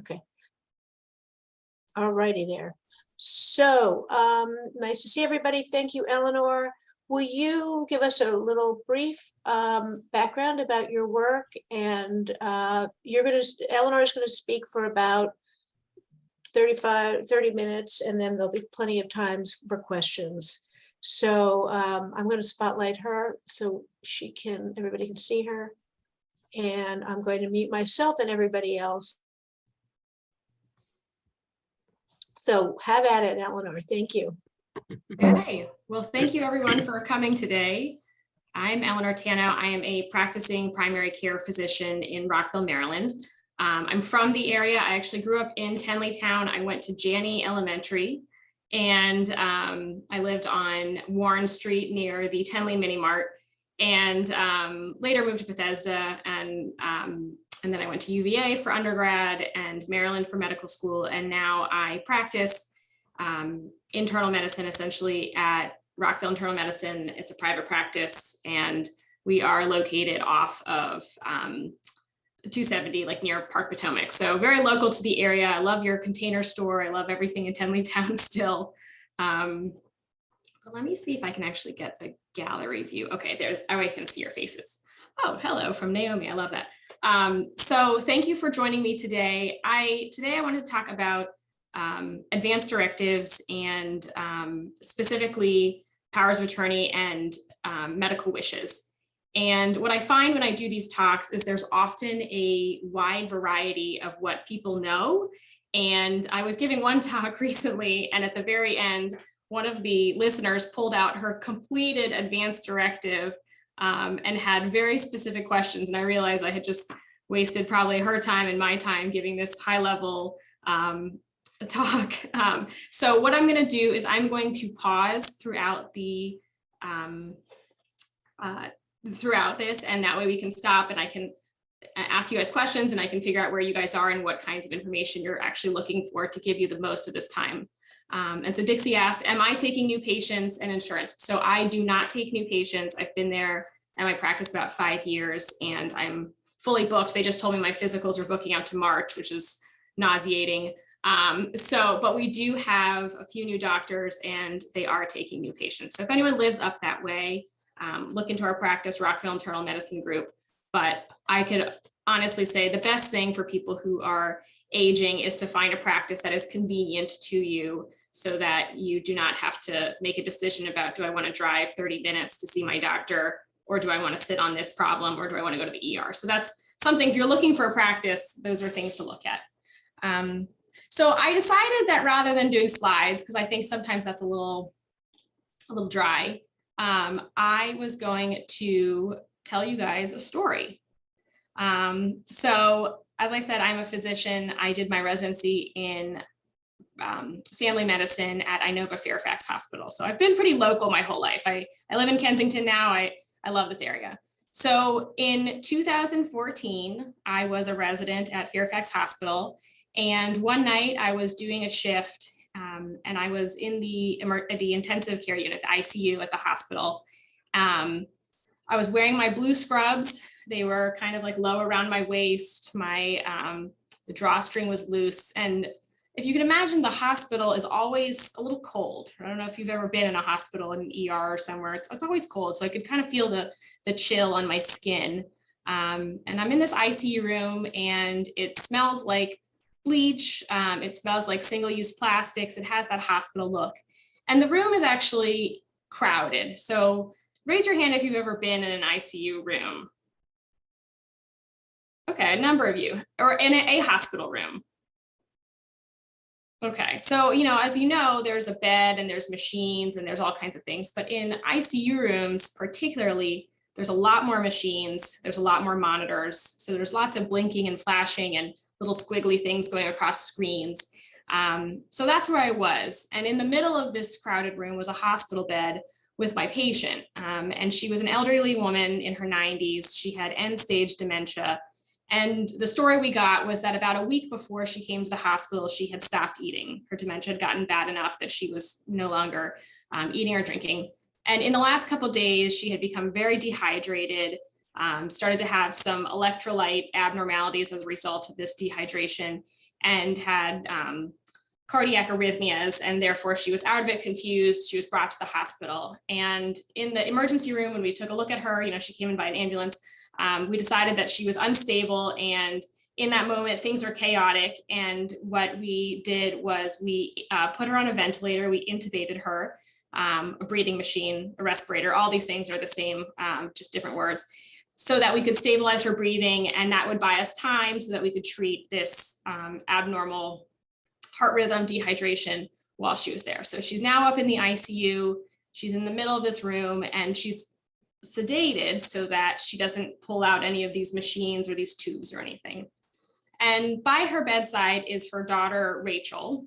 Okay. All righty there. So nice to see everybody. Thank you, Eleanor. Will you give us a little brief background about your work? And Eleanor is going to speak for about 30 minutes, and then there'll be plenty of times for questions. So I'm going to spotlight her so everybody can see her. And I'm going to mute myself and everybody else. So have at it, Eleanor. Thank you. Okay, well, thank you everyone for coming today. I'm Eleanor Tanno. I am a practicing primary care physician in Rockville, Maryland. I'm from the area. I actually grew up in Tenleytown. I went to Janney Elementary, and I lived on Warren Street near the Tenley Mini Mart, and later moved to Bethesda, and then I went to UVA for undergrad and Maryland for medical school, and now I practice internal medicine essentially at Rockville Internal Medicine. It's a private practice, and we are located off of 270, like near Park Potomac. So very local to the area. I love your Container Store. I love everything in Tenleytown still. But let me see if I can actually get the gallery view. Okay, there, I can see your faces. Oh, hello from Naomi. I love that. So thank you for joining me today. Today I wanted to talk about advance directives and specifically powers of attorney and medical wishes. And what I find when I do these talks is there's often a wide variety of what people know. And I was giving one talk recently, and at the very end, one of the listeners pulled out her completed advance directive and had very specific questions. And I realized I had just wasted probably her time and my time giving this high level talk. So what I'm going to do is I'm going to pause throughout throughout this, and that way we can stop and I can ask you guys questions and I can figure out where you guys are and what kinds of information you're actually looking for to give you the most of this time. And so Dixie asked, am I taking new patients and insurance? So I do not take new patients. I've been there at my practice about 5 years and I'm fully booked. They just told me my physicals are booking out to March, which is nauseating. But we do have a few new doctors and they are taking new patients. So if anyone lives up that way, look into our practice, Rockville Internal Medicine Group. But I could honestly say the best thing for people who are aging is to find a practice that is convenient to you so that you do not have to make a decision about, do I want to drive 30 minutes to see my doctor, or do I want to sit on this problem, or do I want to go to the ER? So that's something, if you're looking for a practice, those are things to look at. So I decided that rather than doing slides, because I think sometimes that's a little dry, I was going to tell you guys a story. So as I said, I'm a physician. I did my residency in family medicine at Inova Fairfax Hospital. So I've been pretty local my whole life. I live in Kensington now. I love this area. So in 2014, I was a resident at Fairfax Hospital. And one night I was doing a shift and I was in the intensive care unit, the ICU at the hospital. I was wearing my blue scrubs. They were kind of like low around my waist. The drawstring was loose. And if you can imagine, the hospital is always a little cold. I don't know if you've ever been in a hospital, in an ER or somewhere. It's always cold. So I could kind of feel the chill on my skin. And I'm in this ICU room and it smells like bleach. It smells like single-use plastics. It has that hospital look. And the room is actually crowded. So raise your hand if you've ever been in an ICU room. Okay, a number of you, or in a hospital room. Okay, so, as you know, there's a bed and there's machines and there's all kinds of things, but in ICU rooms, particularly, there's a lot more machines, there's a lot more monitors. So there's lots of blinking and flashing and little squiggly things going across screens. So that's where I was. And in the middle of this crowded room was a hospital bed with my patient. And she was an elderly woman in her 90s. She had end-stage dementia. And the story we got was that about a week before she came to the hospital, she had stopped eating. Her dementia had gotten bad enough that she was no longer eating or drinking. And in the last couple of days, she had become very dehydrated, started to have some electrolyte abnormalities as a result of this dehydration. and had cardiac arrhythmias, and therefore she was out of it, confused. She was brought to the hospital, and in the emergency room, when we took a look at her, she came in by an ambulance. We decided that she was unstable, and in that moment, things were chaotic. And what we did was we put her on a ventilator. We intubated her, a breathing machine, a respirator. All these things are the same, just different words, so that we could stabilize her breathing, and that would buy us time so that we could treat this abnormal heart rhythm dehydration while she was there. So she's now up in the ICU. She's in the middle of this room, and she's sedated so that she doesn't pull out any of these machines or these tubes or anything. And by her bedside is her daughter, Rachel,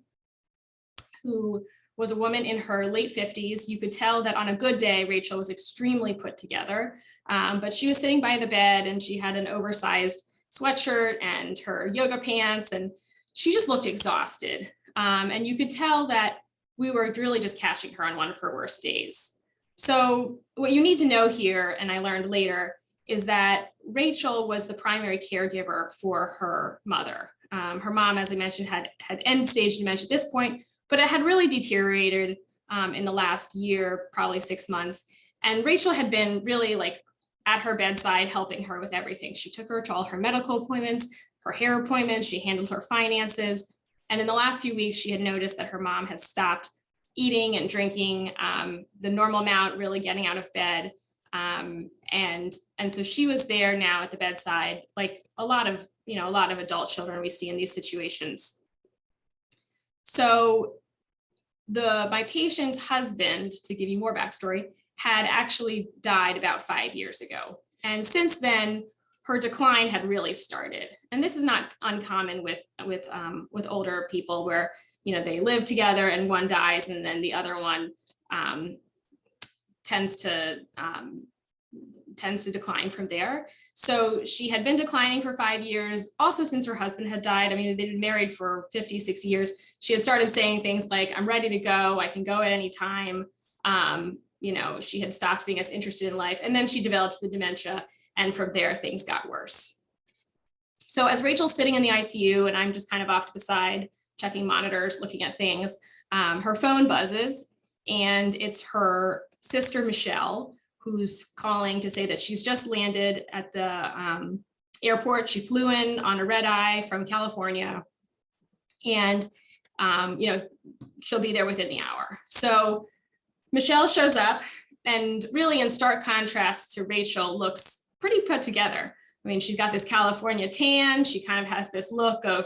who was a woman in her late 50s. You could tell that on a good day, Rachel was extremely put together, but she was sitting by the bed, and she had an oversized sweatshirt and her yoga pants, and she just looked exhausted. And you could tell that we were really just catching her on one of her worst days. So what you need to know here, and I learned later, is that Rachel was the primary caregiver for her mother. Her mom, as I mentioned, had end stage dementia at this point, but it had really deteriorated in the last year, probably 6 months. And Rachel had been really at her bedside, helping her with everything. She took her to all her medical appointments, her hair appointments, she handled her finances. And in the last few weeks, she had noticed that her mom had stopped eating and drinking the normal amount, really getting out of bed. And so she was there now at the bedside, like a lot of adult children we see in these situations. So my patient's husband, to give you more backstory, had actually died about 5 years ago. And since then, her decline had really started. And this is not uncommon with older people, where they live together and one dies and then the other one tends to decline from there. So she had been declining for 5 years. Also, since her husband had died, they'd been married for 50, 60 years. She had started saying things like, "I'm ready to go. I can go at any time." She had stopped being as interested in life. And then she developed the dementia. And from there, things got worse. So as Rachel's sitting in the ICU, and I'm just kind of off to the side, checking monitors, looking at things, her phone buzzes, and it's her sister, Michelle, who's calling to say that she's just landed at the airport. She flew in on a red eye from California, and she'll be there within the hour. So Michelle shows up, and really in stark contrast to Rachel, looks pretty put together. She's got this California tan. She kind of has this look of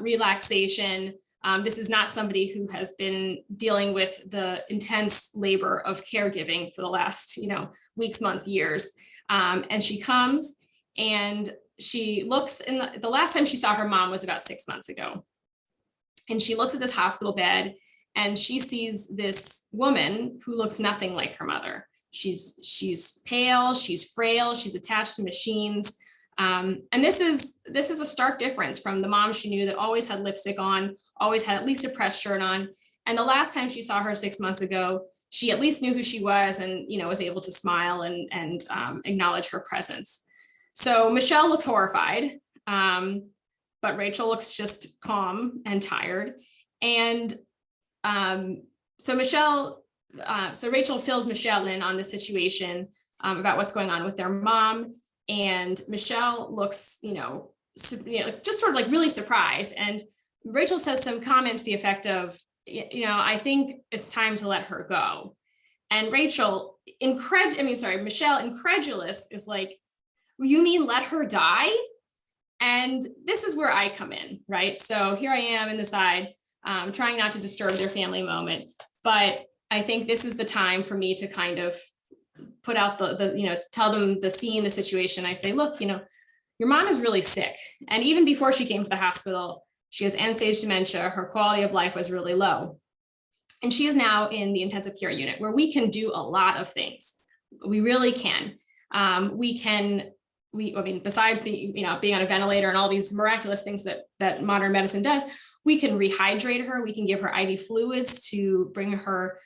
relaxation. This is not somebody who has been dealing with the intense labor of caregiving for the last, weeks, months, years. And she comes, and she looks the last time she saw her mom was about 6 months ago. And she looks at this hospital bed, and she sees this woman who looks nothing like her mother. She's pale, she's frail, she's attached to machines. And this is a stark difference from the mom she knew that always had lipstick on, always had at least a pressed shirt on. And the last time she saw her 6 months ago, she at least knew who she was, and was able to smile and acknowledge her presence. So Michelle looks horrified, but Rachel looks just calm and tired. And so Rachel fills Michelle in on the situation about what's going on with their mom. And Michelle looks, just sort of like really surprised. And Rachel says some comment to the effect of, "I think it's time to let her go." And Michelle, incredulous, is like, "You mean let her die?" And this is where I come in, right? So here I am in the side, trying not to disturb their family moment. But I think this is the time for me to kind of put out tell them the scene, the situation. I say, "Look, your mom is really sick. And even before she came to the hospital, she has end-stage dementia. Her quality of life was really low. And she is now in the intensive care unit, where we can do a lot of things. We really can. Besides being on a ventilator and all these miraculous things that modern medicine does, we can rehydrate her. We can give her IV fluids to bring her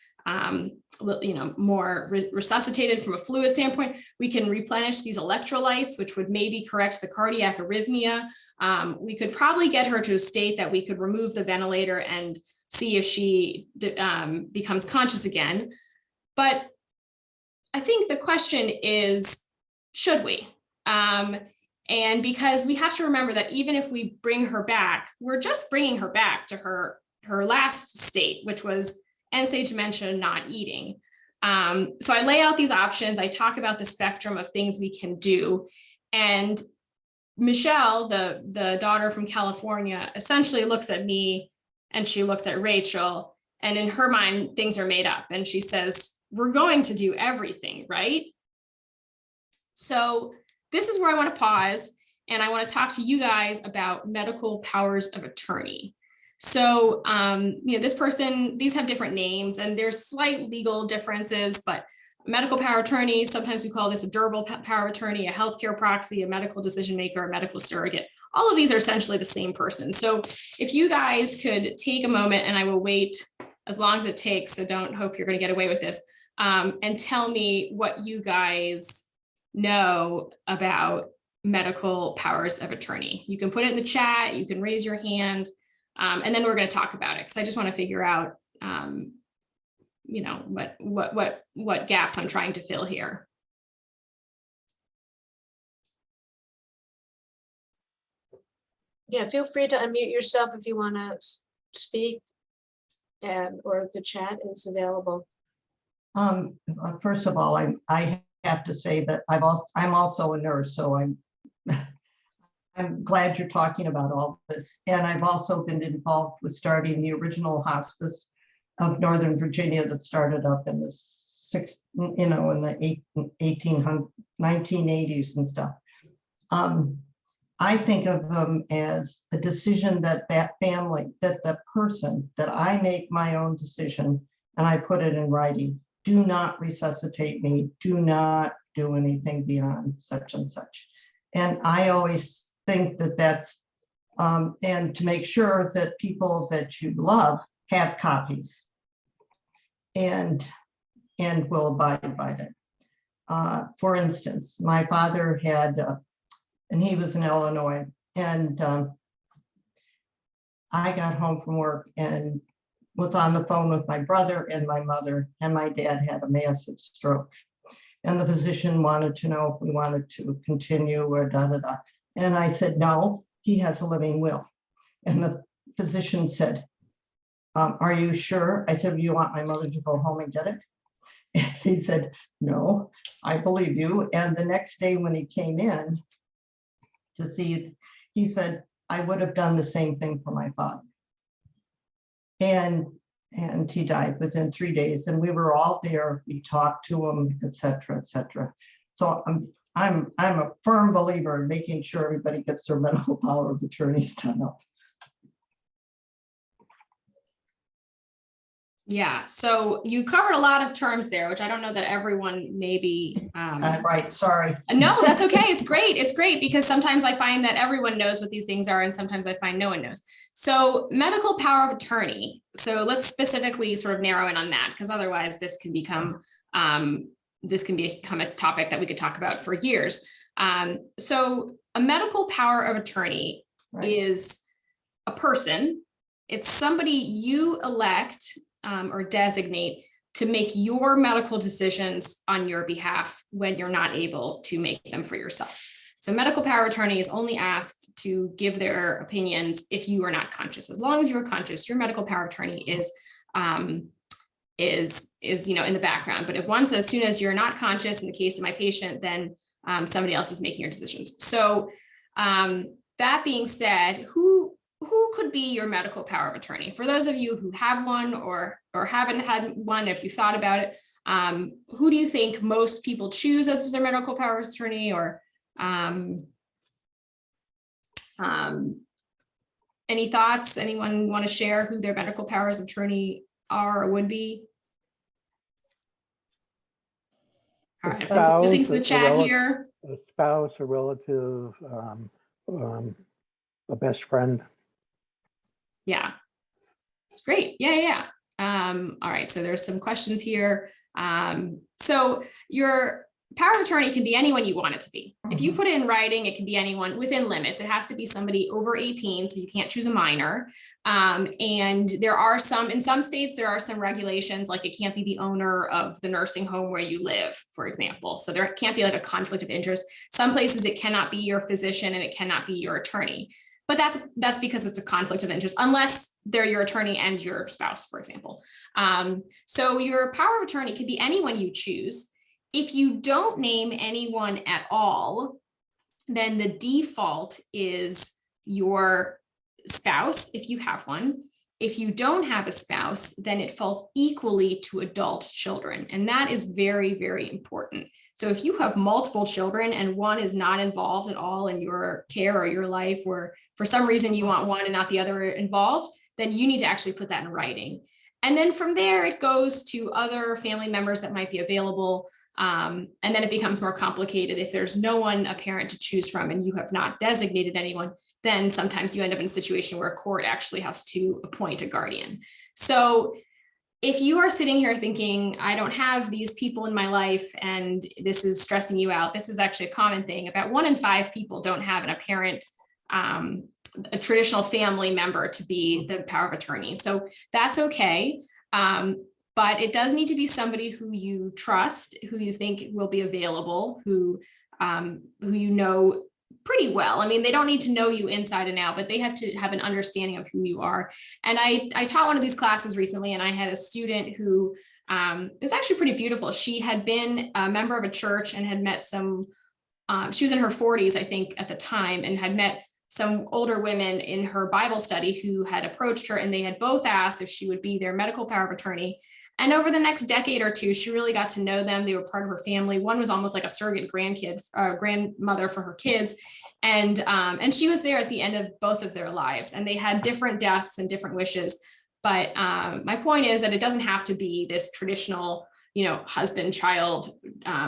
more resuscitated from a fluid standpoint. We can replenish these electrolytes, which would maybe correct the cardiac arrhythmia. We could probably get her to a state that we could remove the ventilator and see if she becomes conscious again. But I think the question is, should we? And because we have to remember that even if we bring her back, we're just bringing her back to her last state, which was end-stage dementia, not eating. So I lay out these options. I talk about the spectrum of things we can do. And Michelle, the daughter from California, essentially looks at me and she looks at Rachel, and in her mind, things are made up. And she says, we're going to do everything, right? So this is where I want to pause, and I want to talk to you guys about medical powers of attorney. So, this person, these have different names, and there's slight legal differences, but medical power of attorney, sometimes we call this a durable power of attorney, a healthcare proxy, a medical decision maker, a medical surrogate. All of these are essentially the same person. So if you guys could take a moment, and I will wait as long as it takes, so don't hope you're going to get away with this, and tell me what you guys know about medical powers of attorney. You can put it in the chat, you can raise your hand, and then we're going to talk about it, because I just want to figure out what gaps I'm trying to fill here. Yeah, feel free to unmute yourself if you want to speak, or the chat is available. First of all, I have to say that I'm also a nurse, so I'm glad you're talking about all this. And I've also been involved with starting the original hospice of Northern Virginia that started up in the in the 1980s and stuff. I think of them as a decision that family, that the person, that I make my own decision and I put it in writing. Do not resuscitate me. Do not do anything beyond such and such. And I always think that that's, and to make sure that people that you love have copies and will abide by it. For instance, my father had, and he was in Illinois, and I got home from work and was on the phone with my brother and my mother, and my dad had a massive stroke. And the physician wanted to know if we wanted to continue or da-da-da. And I said, no, he has a living will. And the physician said, are you sure? I said, you want my mother to go home and get it? And he said, no, I believe you. And the next day when he came in to see it, he said, I would have done the same thing for my father. And he died within 3 days, and we were all there. We talked to him, et cetera, et cetera. So I'm a firm believer in making sure everybody gets their medical power of attorneys done up. Yeah, so you covered a lot of terms there, which I don't know that everyone maybe. Right, sorry. No, that's okay. It's great. It's great because sometimes I find that everyone knows what these things are, and sometimes I find no one knows. So medical power of attorney. So let's specifically sort of narrow in on that, because otherwise this can become a topic that we could talk about for years. So a medical power of attorney is a person. It's somebody you elect or designate to make your medical decisions on your behalf when you're not able to make them for yourself. So medical power of attorney is only asked to give their opinions if you are not conscious. As long as you're conscious, your medical power of attorney is in the background. But as soon as you're not conscious, in the case of my patient, then somebody else is making your decisions. So that being said, who could be your medical power of attorney? For those of you who have one or haven't had one, if you thought about it, who do you think most people choose as their medical power of attorney? Or any thoughts? Anyone want to share who their medical powers of attorney are or would be? All right, so a few things in the chat here. A spouse, a relative, a best friend. Yeah, it's great. Yeah. All right, so there's some questions here. So your power of attorney can be anyone you want it to be. If you put it in writing, it can be anyone within limits. It has to be somebody over 18, so you can't choose a minor. And there are in some states, there are some regulations, like it can't be the owner of the nursing home where you live, for example. So there can't be like a conflict of interest. Some places it cannot be your physician and it cannot be your attorney. But that's because it's a conflict of interest, unless they're your attorney and your spouse, for example. So your power of attorney could be anyone you choose. If you don't name anyone at all, then the default is your spouse, if you have one. If you don't have a spouse, then it falls equally to adult children. And that is very, very important. So if you have multiple children and one is not involved at all in your care or your life, or for some reason you want one and not the other involved, then you need to actually put that in writing. And then from there, it goes to other family members that might be available. And then it becomes more complicated. If there's no one, a parent to choose from, and you have not designated anyone, then sometimes you end up in a situation where a court actually has to appoint a guardian. So if you are sitting here thinking, I don't have these people in my life and this is stressing you out, this is actually a common thing. About 1 in 5 people don't have a parent, a traditional family member to be the power of attorney. So that's okay. But it does need to be somebody who you trust, who you think will be available, who you know pretty well. I mean, they don't need to know you inside and out, but they have to have an understanding of who you are. And I taught one of these classes recently, and I had a student who is actually pretty beautiful. She had been a member of a church and had met some, she was in her 40s, I think, at the time, and had met some older women in her Bible study who had approached her, and they had both asked if she would be their medical power of attorney. And over the next decade or two, she really got to know them. They were part of her family. One was almost like a surrogate grandmother for her kids. And she was there at the end of both of their lives, and they had different deaths and different wishes. But my point is that it doesn't have to be this traditional, husband, child,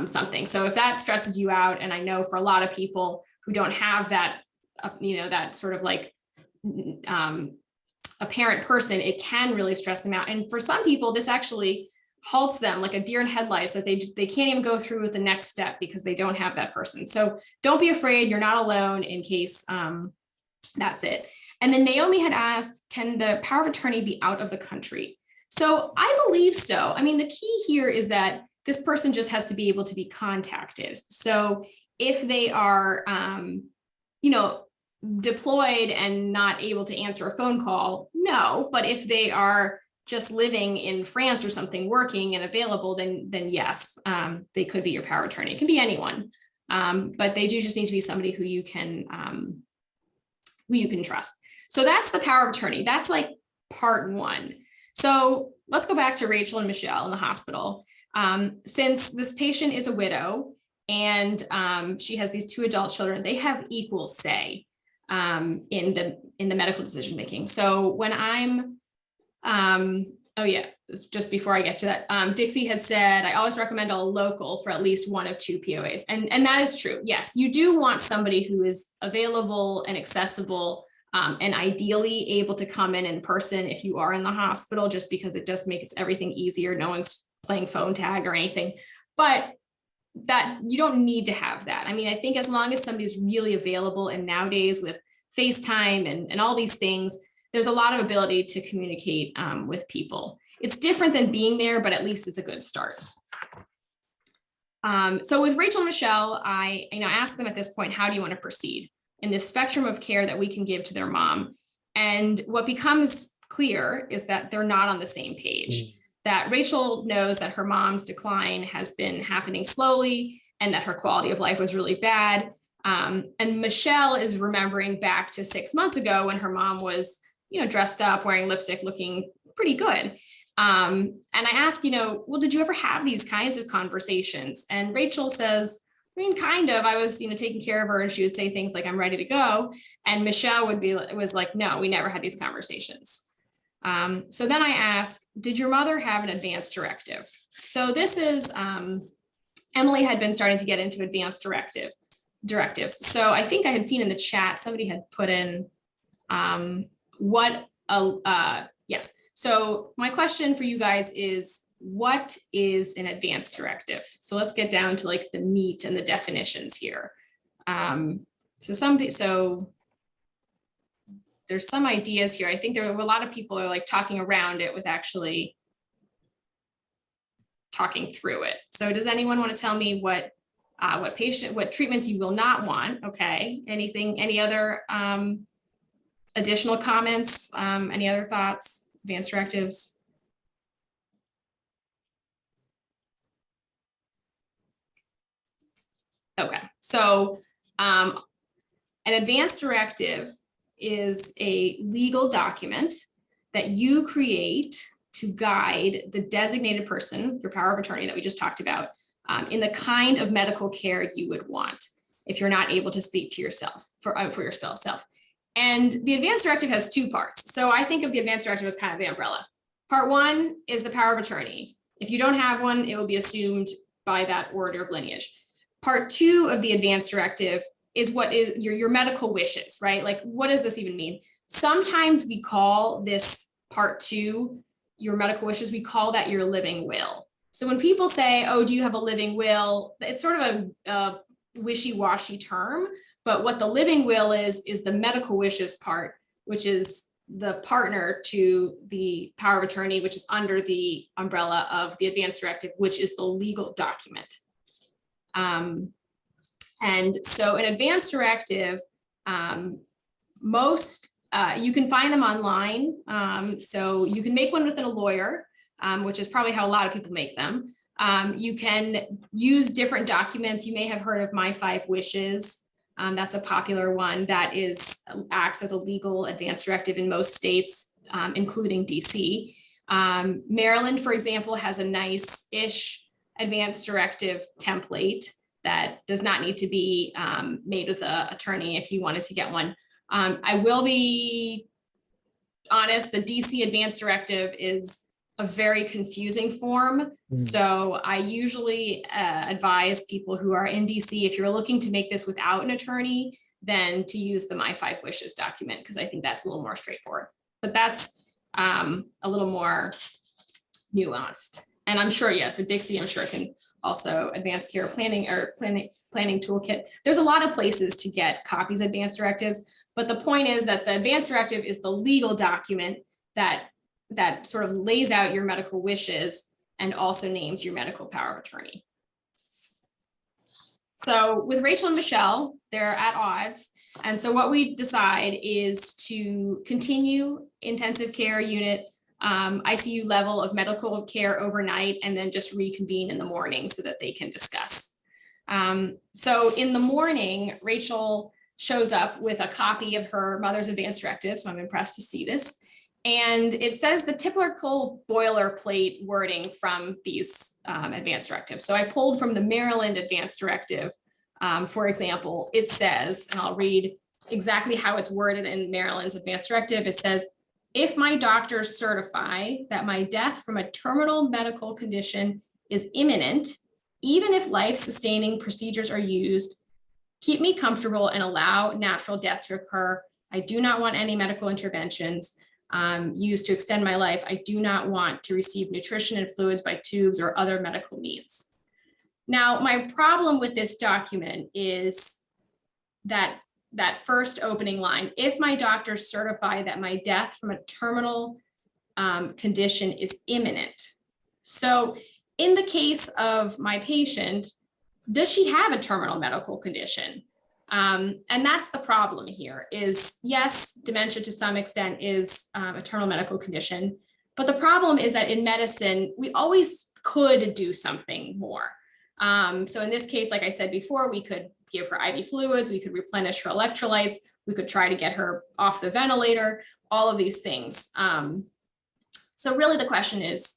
something. So if that stresses you out, and I know for a lot of people who don't have that, that sort of like, a parent person, it can really stress them out. And for some people, this actually halts them like a deer in headlights, that they can't even go through with the next step because they don't have that person. So don't be afraid. You're not alone in case that's it. And then Naomi had asked, can the power of attorney be out of the country? So I believe so. I mean, the key here is that this person just has to be able to be contacted. So if they are, deployed and not able to answer a phone call, no. But if they are just living in France or something, working and available, then yes, they could be your power of attorney. It can be anyone, but they do just need to be somebody who you can trust. So that's the power of attorney. That's like part one. So let's go back to Rachel and Michelle in the hospital. Since this patient is a widow and she has these 2 adult children, they have equal say in the medical decision making. So when I'm, just before I get to that, Dixie had said, I always recommend a local for at least 1 of 2 POAs. And that is true. Yes, you do want somebody who is available and accessible, and ideally able to come in person if you are in the hospital, just because it just makes everything easier. No one's playing phone tag or anything, but that you don't need to have that. I mean, I think as long as somebody's really available, and nowadays with FaceTime and all these things, there's a lot of ability to communicate with people. It's different than being there, but at least it's a good start. So with Rachel and Michelle, I asked them at this point, how do you want to proceed in this spectrum of care that we can give to their mom? And what becomes clear is that they're not on the same page. That Rachel knows that her mom's decline has been happening slowly and that her quality of life was really bad. And Michelle is remembering back to 6 months ago when her mom was, dressed up, wearing lipstick, looking pretty good. And I asked, well, did you ever have these kinds of conversations? And Rachel says, I mean, kind of. I was, taking care of her, and she would say things like, I'm ready to go. And Michelle was like, no, we never had these conversations. So then I asked, did your mother have an advance directive? So this is, Emily had been starting to get into advance directives. So I think I had seen in the chat, somebody had put in what a Yes. So my question for you guys is, what is an advance directive? So let's get down to like the meat and the definitions here. So there's some ideas here. I think there were a lot of people are like talking around it with actually talking through it. So does anyone want to tell me what treatments you will not want? Okay. Any other additional comments? Any other thoughts? Advanced directives? Okay, so an advance directive is a legal document that you create to guide the designated person, your power of attorney that we just talked about, in the kind of medical care you would want if you're not able to speak to yourself for yourself. And the advance directive has two parts. So I think of the advance directive as kind of the umbrella. Part one is the power of attorney. If you don't have one, it will be assumed by that order of lineage. Part two of the advance directive is what is your medical wishes, right? Like, what does this even mean? Sometimes we call this part two, your medical wishes, we call that your living will. So when people say, oh, do you have a living will? It's sort of a wishy-washy term, but what the living will is the medical wishes part, which is the partner to the power of attorney, which is under the umbrella of the advance directive, which is the legal document. And so an advance directive, you can find them online. So you can make one with a lawyer, which is probably how a lot of people make them. You can use different documents. You may have heard of My 5 Wishes. That's a popular one that acts as a legal advance directive in most states, including DC. Maryland, for example, has a nice-ish advance directive template that does not need to be made with an attorney if you wanted to get one. I will be honest, the DC advance directive is a very confusing form. So I usually advise people who are in DC, if you're looking to make this without an attorney, then to use the My 5 Wishes document, because I think that's a little more straightforward. But that's a little more nuanced. And I'm sure, yeah, so Dixie, I'm sure can also advanced care planning or planning toolkit. There's a lot of places to get copies of advanced directives, but the point is that the advanced directive is the legal document that sort of lays out your medical wishes and also names your medical power of attorney. So with Rachel and Michelle, they're at odds. And so what we decide is to continue intensive care unit, ICU level of medical care overnight, and then just reconvene in the morning so that they can discuss. So in the morning, Rachel shows up with a copy of her mother's advance directive. So I'm impressed to see this. And it says the typical boilerplate wording from these advance directives. So I pulled from the Maryland advance directive. For example, it says, and I'll read exactly how it's worded in Maryland's advance directive. It says, if my doctors certify that my death from a terminal medical condition is imminent, even if life-sustaining procedures are used, keep me comfortable and allow natural death to occur. I do not want any medical interventions used to extend my life. I do not want to receive nutrition and fluids by tubes or other medical means. Now, my problem with this document is that first opening line, if my doctors certify that my death from a terminal condition is imminent. So in the case of my patient, does she have a terminal medical condition? And that's the problem here is, yes, dementia to some extent is a terminal medical condition, but the problem is that in medicine, we always could do something more. So in this case, like I said before, we could give her IV fluids, we could replenish her electrolytes, we could try to get her off the ventilator, all of these things. So really the question is,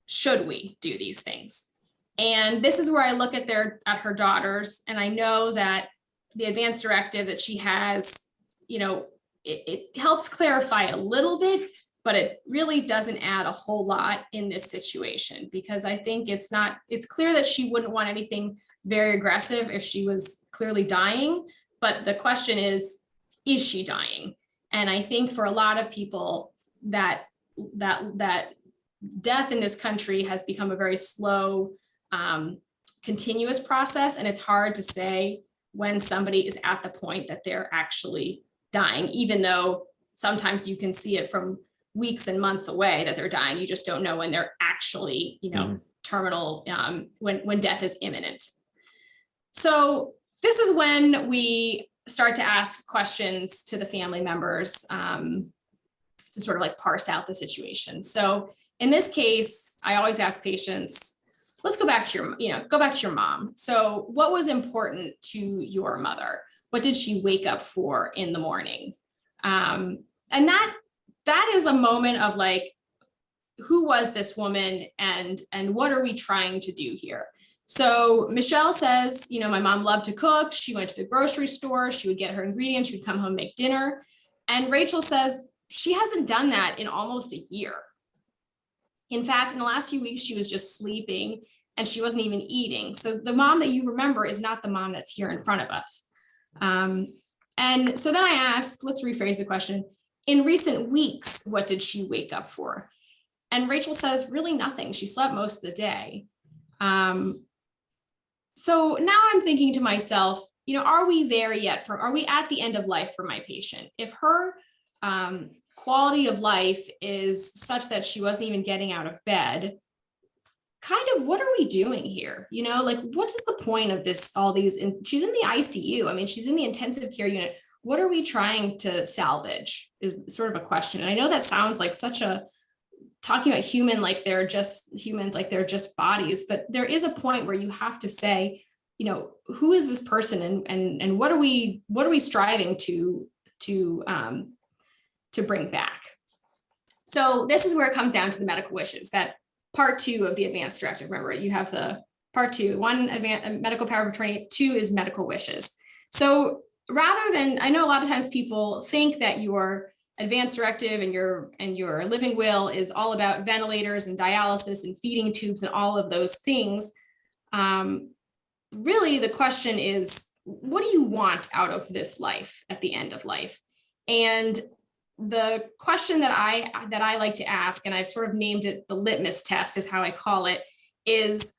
should we do these things? And this is where I look at her daughters, and I know that the advance directive that she has, it helps clarify a little bit, but it really doesn't add a whole lot in this situation, because I think it's clear that she wouldn't want anything very aggressive if she was clearly dying. But the question is she dying? And I think for a lot of people that that death in this country has become a very slow, continuous process, and it's hard to say when somebody is at the point that they're actually dying, even though sometimes you can see it from weeks and months away that they're dying. You just don't know when they're actually, terminal, when death is imminent. So this is when we start to ask questions to the family members to sort of like parse out the situation. So in this case, I always ask patients, let's go back to your mom. So what was important to your mother? What did she wake up for in the morning? And that is a moment of like, who was this woman and what are we trying to do here? So Michelle says, my mom loved to cook. She went to the grocery store. She would get her ingredients. She would come home, make dinner. And Rachel says she hasn't done that in almost a year. In fact, in the last few weeks, she was just sleeping and she wasn't even eating. So the mom that you remember is not the mom that's here in front of us. And so then I asked, let's rephrase the question. In recent weeks, what did she wake up for? And Rachel says, really nothing. She slept most of the day. So now I'm thinking to myself, are we there yet? Are we at the end of life for my patient? If her quality of life is such that she wasn't even getting out of bed, kind of what are we doing here? Like what is the point of this, all these, and she's in the ICU. I mean, she's in the intensive care unit. What are we trying to salvage is sort of a question. And I know that sounds like talking about human, like they're just humans, like they're just bodies, but there is a point where you have to say, who is this person and what are we striving to bring back? So this is where it comes down to the medical wishes, that part 2 of the Advance Directive. Remember, you have the part 2, 1, medical power of attorney, 2 is medical wishes. So rather than, I know a lot of times people think that your Advance Directive and your living will is all about ventilators and dialysis and feeding tubes and all of those things. Really, the question is, what do you want out of this life at the end of life? And the question that I like to ask, and I've sort of named it the litmus test, is how I call it, is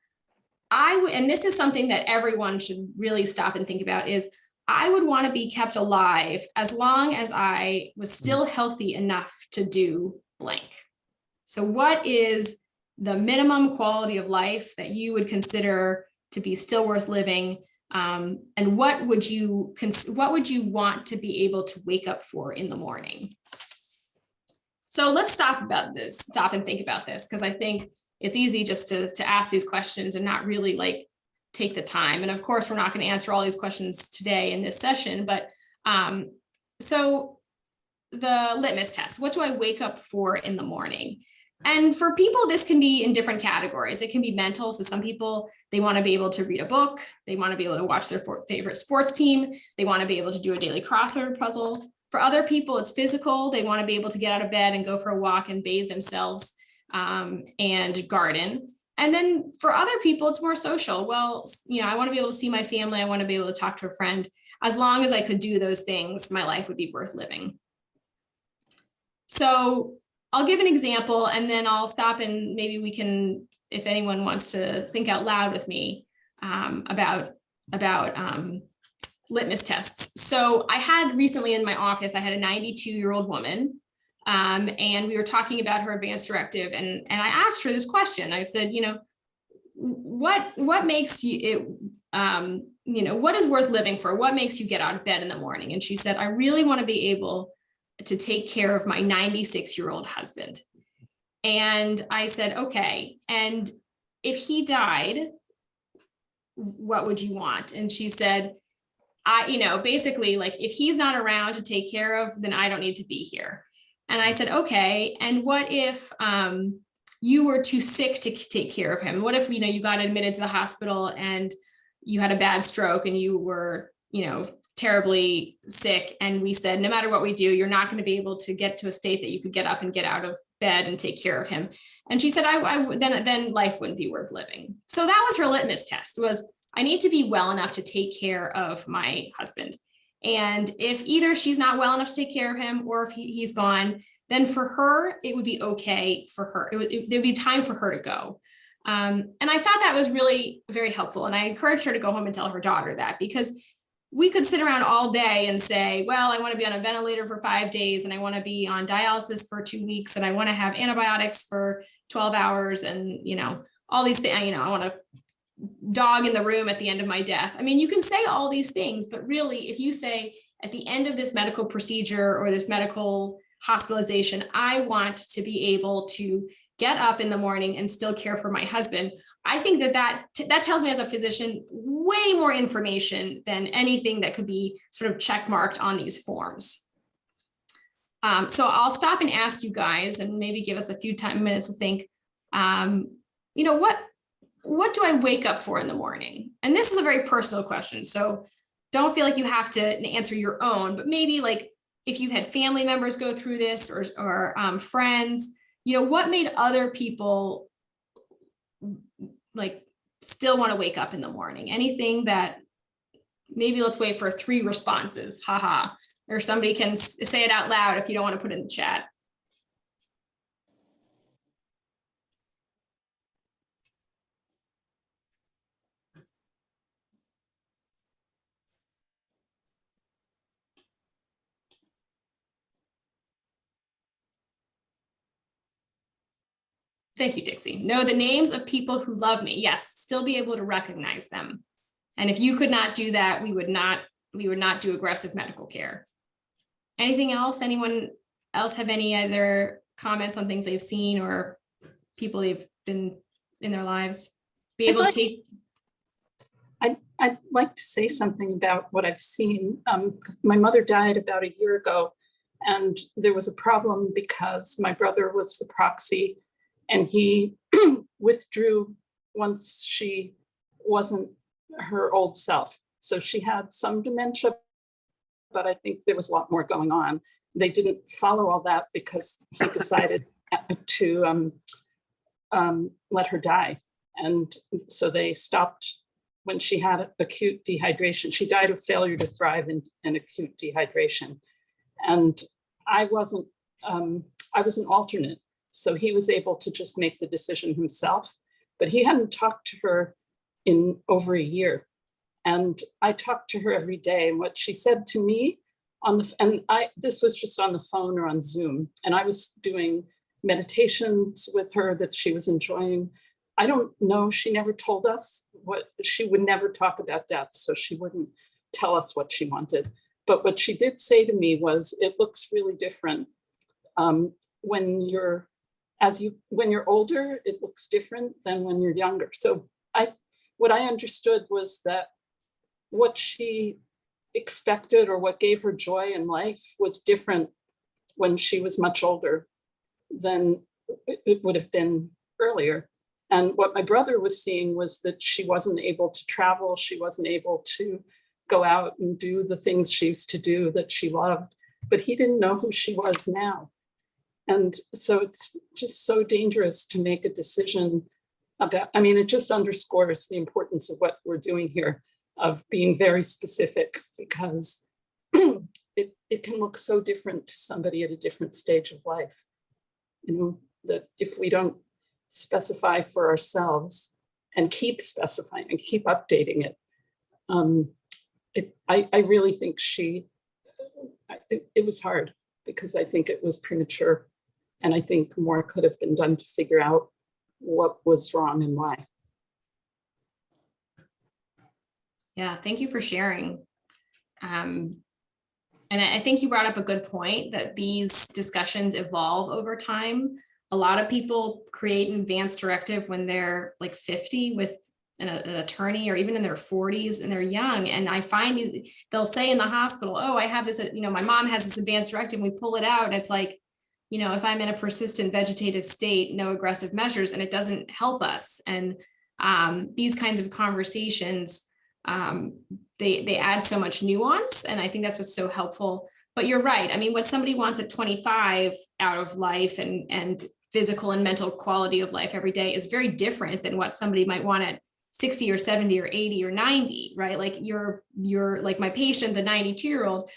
and this is something that everyone should really stop and think about, is I would want to be kept alive as long as I was still healthy enough to do blank. So what is the minimum quality of life that you would consider to be still worth living? And what would you want to be able to wake up for in the morning? So let's stop and think about this, because I think it's easy just to ask these questions and not really like take the time. And of course, we're not going to answer all these questions today in this session, but so the litmus test, what do I wake up for in the morning? And for people, this can be in different categories. It can be mental. So some people, they want to be able to read a book. They want to be able to watch their favorite sports team. They want to be able to do a daily crossword puzzle. For other people, it's physical. They want to be able to get out of bed and go for a walk and bathe themselves and garden. And then for other people, it's more social. Well, I want to be able to see my family. I want to be able to talk to a friend. As long as I could do those things, my life would be worth living. So I'll give an example and then I'll stop and maybe we can, if anyone wants to think out loud with me about litmus tests. So I had recently in my office, I had a 92-year-old woman and we were talking about her Advance Directive and I asked her this question. I said, what makes you, what is worth living for? What makes you get out of bed in the morning? And she said, I really want to be able to take care of my 96-year-old husband. And I said, okay. And if he died, what would you want? And she said, basically like, if he's not around to take care of, then I don't need to be here. And I said, okay. And what if you were too sick to take care of him? What if, you got admitted to the hospital and you had a bad stroke and you were, terribly sick. And we said, no matter what we do, you're not going to be able to get to a state that you could get up and get out of bed and take care of him. And she said, then life wouldn't be worth living. So that was her litmus test, was I need to be well enough to take care of my husband. And if either she's not well enough to take care of him or if he's gone, then for her, it would be okay for her. There'd be time for her to go. And I thought that was really very helpful. And I encouraged her to go home and tell her daughter that, because we could sit around all day and say, well, I want to be on a ventilator for 5 days, and I want to be on dialysis for 2 weeks, and I want to have antibiotics for 12 hours. And, all these things, I want a dog in the room at the end of my death. I mean, you can say all these things, but really, if you say at the end of this medical procedure or this medical hospitalization, I want to be able to get up in the morning and still care for my husband, I think that tells me as a physician way more information than anything that could be sort of check marked on these forms. So I'll stop and ask you guys, and maybe give us a few minutes to think, what do I wake up for in the morning? And this is a very personal question, so don't feel like you have to answer your own, but maybe like if you've had family members go through this, or friends, what made other people like still want to wake up in the morning? Anything that, maybe let's wait for 3 responses, haha, or somebody can say it out loud if you don't want to put it in the chat. Thank you, Dixie. Know the names of people who love me. Yes, still be able to recognize them. And if you could not do that, we would not do aggressive medical care. Anything else? Anyone else have any other comments on things they've seen or people they've been in their lives? Be able to take. I'd like to say something about what I've seen. Because my mother died about a year ago, and there was a problem because my brother was the proxy, and he withdrew once she wasn't her old self. So she had some dementia, but I think there was a lot more going on. They didn't follow all that because he decided to let her die. And so they stopped when she had acute dehydration. She died of failure to thrive in acute dehydration. And I was an alternate. So he was able to just make the decision himself, but he hadn't talked to her in over a year. And I talked to her every day, and what she said to me this was just on the phone or on Zoom, and I was doing meditations with her that she was enjoying. I don't know, she never told us she would never talk about death, so she wouldn't tell us what she wanted. But what she did say to me was, it looks really different. When you're older, it looks different than when you're younger. So what I understood was that what she expected or what gave her joy in life was different when she was much older than it would have been earlier. And what my brother was seeing was that she wasn't able to travel. She wasn't able to go out and do the things she used to do that she loved, but he didn't know who she was now. And so it's just so dangerous to make a decision about, it just underscores the importance of what we're doing here, of being very specific, because it can look so different to somebody at a different stage of life. That if we don't specify for ourselves and keep specifying and keep updating it, I really think it was hard, because I think it was premature. And I think more could have been done to figure out what was wrong and why. Yeah, thank you for sharing. And I think you brought up a good point that these discussions evolve over time. A lot of people create an advance directive when they're like 50 with an attorney, or even in their 40s and they're young. And I find they'll say in the hospital, oh, I have this, my mom has this advance directive, and we pull it out. And it's like, if I'm in a persistent vegetative state, no aggressive measures, and it doesn't help us. And these kinds of conversations, they add so much nuance. And I think that's what's so helpful. But you're right. What somebody wants at 25 out of life and physical and mental quality of life every day is very different than what somebody might want at 60 or 70 or 80 or 90, right? Like you're like my patient, the 92-year-old,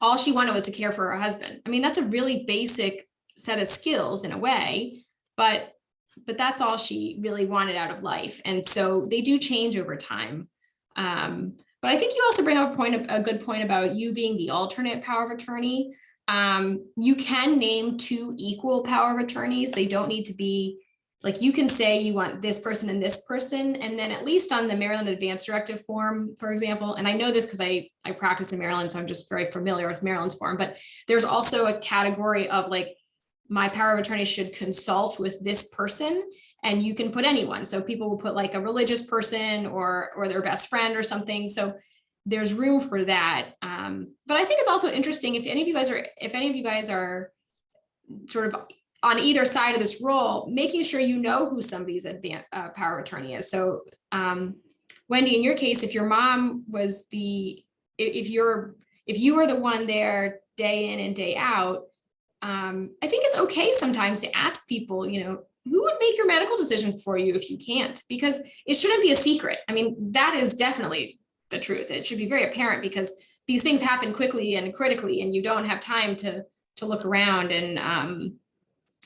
all she wanted was to care for her husband. I mean, that's a really basic set of skills in a way, but that's all she really wanted out of life. And so they do change over time. But I think you also bring up a good point about you being the alternate power of attorney. You can name 2 equal power of attorneys. They don't need to be like, you can say you want this person and this person. And then at least on the Maryland Advance Directive form, for example, and I know this because I practice in Maryland, so I'm just very familiar with Maryland's form, but there's also a category of like, my power of attorney should consult with this person, and you can put anyone. So people will put like a religious person or their best friend or something. So there's room for that. But I think it's also interesting if any of you guys are sort of on either side of this role, making sure you know who somebody's power of attorney is. So Wendy, in your case, if your mom was if you were the one there day in and day out, I think it's okay sometimes to ask people, who would make your medical decision for you if you can't, because it shouldn't be a secret. I mean, that is definitely the truth. It should be very apparent because these things happen quickly and critically, and you don't have time to look around and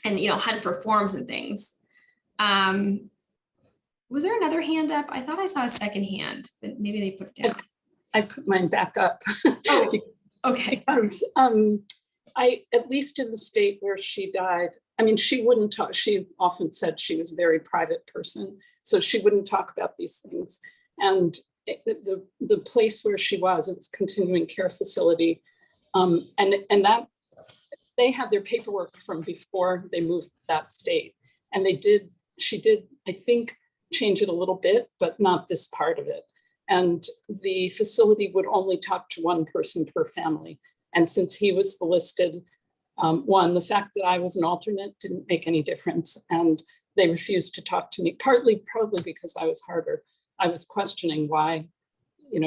hunt for forms and things. Was there another hand up? I thought I saw a second hand, but maybe they put it down. I put mine back up. Oh, okay. Because at least in the state where she died, I mean, she wouldn't talk. She often said she was a very private person, so she wouldn't talk about these things. And the place where she was, it was a continuing care facility, and that they had their paperwork from before they moved to that state, and she did, I think, change it a little bit, but not this part of it. And the facility would only talk to one person per family. And since he was the listed one, the fact that I was an alternate didn't make any difference. And they refused to talk to me, partly probably because I was harder. I was questioning why,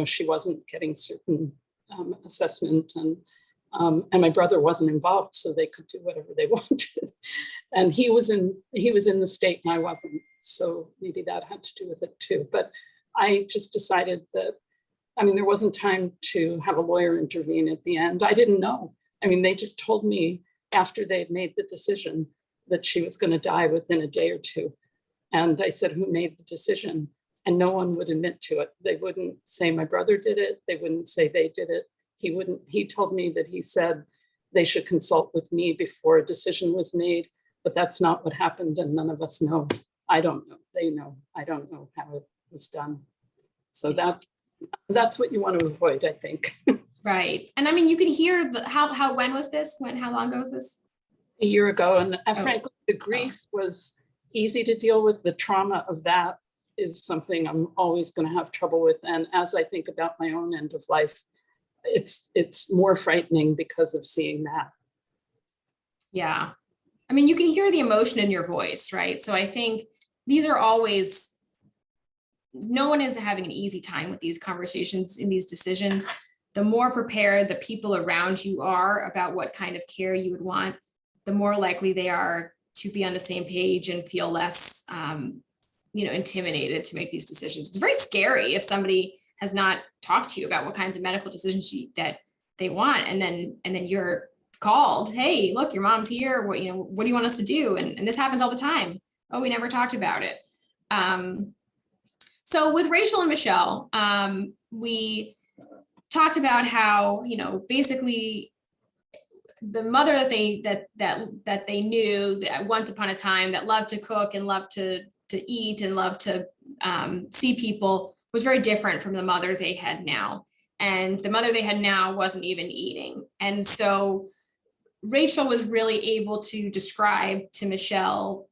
she wasn't getting certain assessment, and my brother wasn't involved, so they could do whatever they wanted. And he was in the state and I wasn't. So maybe that had to do with it too. But I just decided that, there wasn't time to have a lawyer intervene at the end. I didn't know. They just told me after they'd made the decision that she was going to die within a day or two. And I said, who made the decision? And no one would admit to it. They wouldn't say my brother did it. They wouldn't say they did it. He told me that he said they should consult with me before a decision was made, but that's not what happened. And none of us know. I don't know. They know. I don't know how it was done. So that's what you want to avoid, I think. Right. And you can hear when was this? How long ago was this? A year ago. And frankly, the grief was easy to deal with. The trauma of that is something I'm always going to have trouble with. And as I think about my own end of life, it's more frightening because of seeing that. Yeah. You can hear the emotion in your voice, right? So I think these are always, no one is having an easy time with these conversations in these decisions. The more prepared the people around you are about what kind of care you would want, the more likely they are to be on the same page and feel less, intimidated to make these decisions. It's very scary if somebody has not talked to you about what kinds of medical decisions that they want, and then you're called, hey, look, your mom's here. What do you want us to do? And this happens all the time. Oh, we never talked about it. So with Rachel and Michelle, we talked about how, basically the mother that they knew that once upon a time that loved to cook and loved to eat and loved to see people was very different from the mother they had now. And the mother they had now wasn't even eating. And so Rachel was really able to describe to Michelle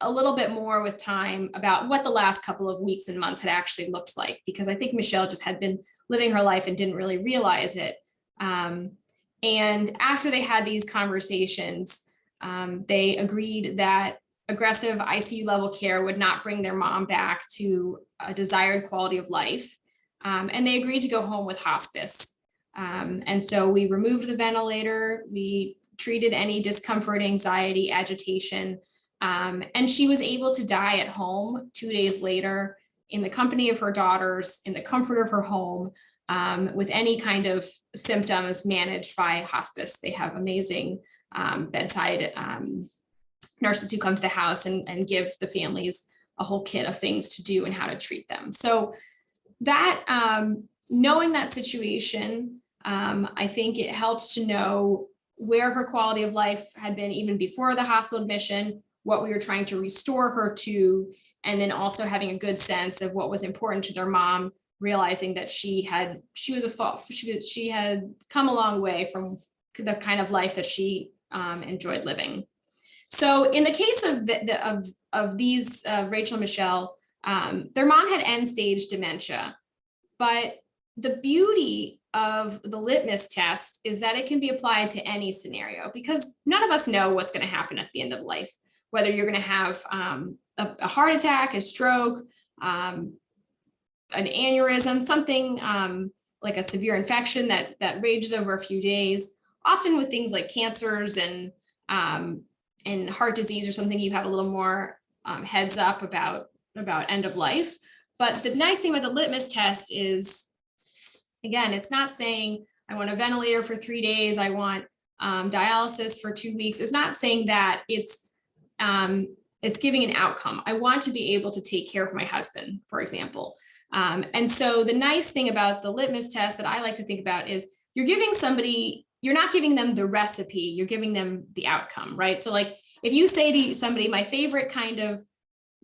a little bit more with time about what the last couple of weeks and months had actually looked like, because I think Michelle just had been living her life and didn't really realize it. And after they had these conversations, they agreed that aggressive ICU level care would not bring their mom back to a desired quality of life. And they agreed to go home with hospice. And so we removed the ventilator, we treated any discomfort, anxiety, agitation, and she was able to die at home 2 days later in the company of her daughters, in the comfort of her home, with any kind of symptoms managed by hospice. They have amazing bedside nurses who come to the house and give the families a whole kit of things to do and how to treat them. So that knowing that situation, I think it helps to know where her quality of life had been even before the hospital admission, what we were trying to restore her to, and then also having a good sense of what was important to their mom, realizing that she had come a long way from the kind of life that she enjoyed living. So in the case of these Rachel and Michelle, their mom had end-stage dementia, but the beauty of the litmus test is that it can be applied to any scenario, because none of us know what's going to happen at the end of life, whether you're going to have a heart attack, a stroke, an aneurysm, something like a severe infection that rages over a few days. Often with things like cancers and heart disease or something, you have a little more heads up about end of life. But the nice thing about the litmus test is, again, it's not saying I want a ventilator for 3 days, I want dialysis for 2 weeks. It's not saying that. It's giving an outcome. I want to be able to take care of my husband, for example. And so the nice thing about the litmus test that I like to think about is you're not giving them the recipe, you're giving them the outcome, right? So like if you say to somebody, my favorite kind of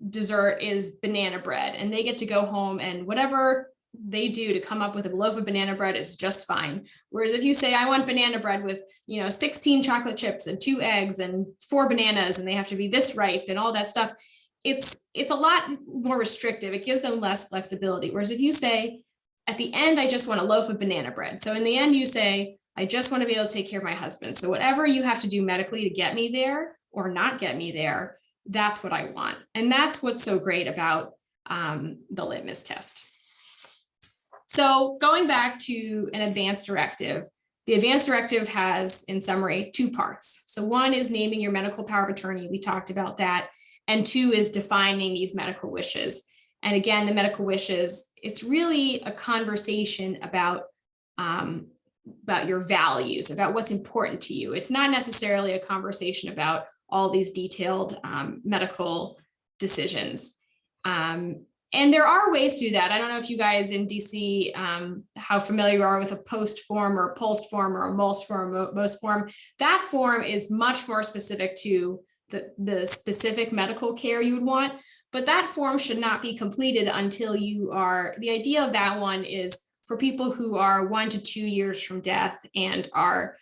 dessert is banana bread, and they get to go home and whatever they do to come up with a loaf of banana bread is just fine. Whereas if you say, I want banana bread with, 16 chocolate chips and 2 eggs and 4 bananas, and they have to be this ripe and all that stuff, it's a lot more restrictive. It gives them less flexibility. Whereas if you say, at the end, I just want a loaf of banana bread. So in the end, you say, I just want to be able to take care of my husband. So whatever you have to do medically to get me there or not get me there, that's what I want. And that's what's so great about the litmus test. So going back to an advance directive, the advance directive has, in summary, 2 parts. So 1 is naming your medical power of attorney. We talked about that. And 2 is defining these medical wishes. And again, the medical wishes, it's really a conversation about your values, about what's important to you. It's not necessarily a conversation about all these detailed medical decisions. And there are ways to do that. I don't know if you guys in DC, how familiar you are with a post form or a pulsed form or a most form, most form. That form is much more specific to the specific medical care you would want, but that form should not be completed until the idea of that one is for people who are 1 to 2 years from death and are,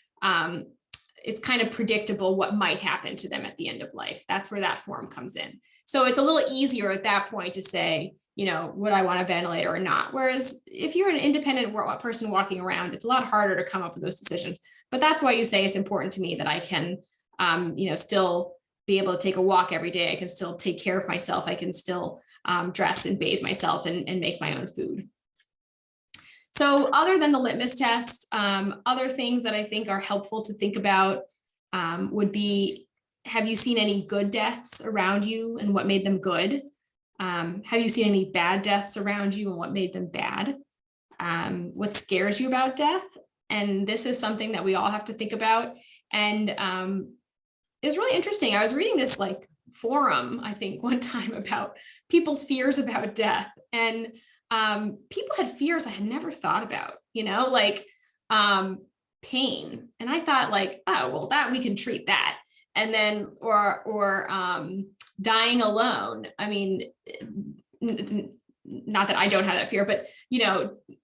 it's kind of predictable what might happen to them at the end of life. That's where that form comes in. So it's a little easier at that point to say, would I want a ventilator or not? Whereas if you're an independent person walking around, it's a lot harder to come up with those decisions. But that's why you say it's important to me that I can, still be able to take a walk every day. I can still take care of myself. I can still dress and bathe myself and make my own food. So other than the litmus test, other things that I think are helpful to think about would be, have you seen any good deaths around you and what made them good? Have you seen any bad deaths around you and what made them bad? What scares you about death? And this is something that we all have to think about. And it's really interesting. I was reading this forum, I think one time, about people's fears about death. And people had fears I had never thought about, pain. And I thought oh, well, that we can treat that. And then, or dying alone. I mean, not that I don't have that fear, but,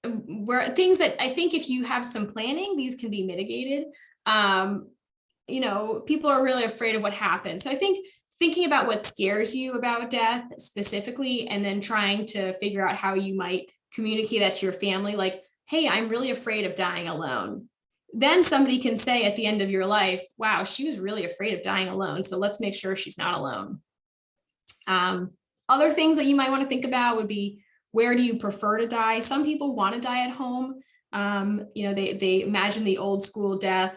where things that I think if you have some planning, these can be mitigated. People are really afraid of what happens. So I think thinking about what scares you about death specifically, and then trying to figure out how you might communicate that to your family, hey, I'm really afraid of dying alone. Then somebody can say at the end of your life, wow, she was really afraid of dying alone. So let's make sure she's not alone. Other things that you might want to think about would be, where do you prefer to die? Some people want to die at home. They imagine the old school death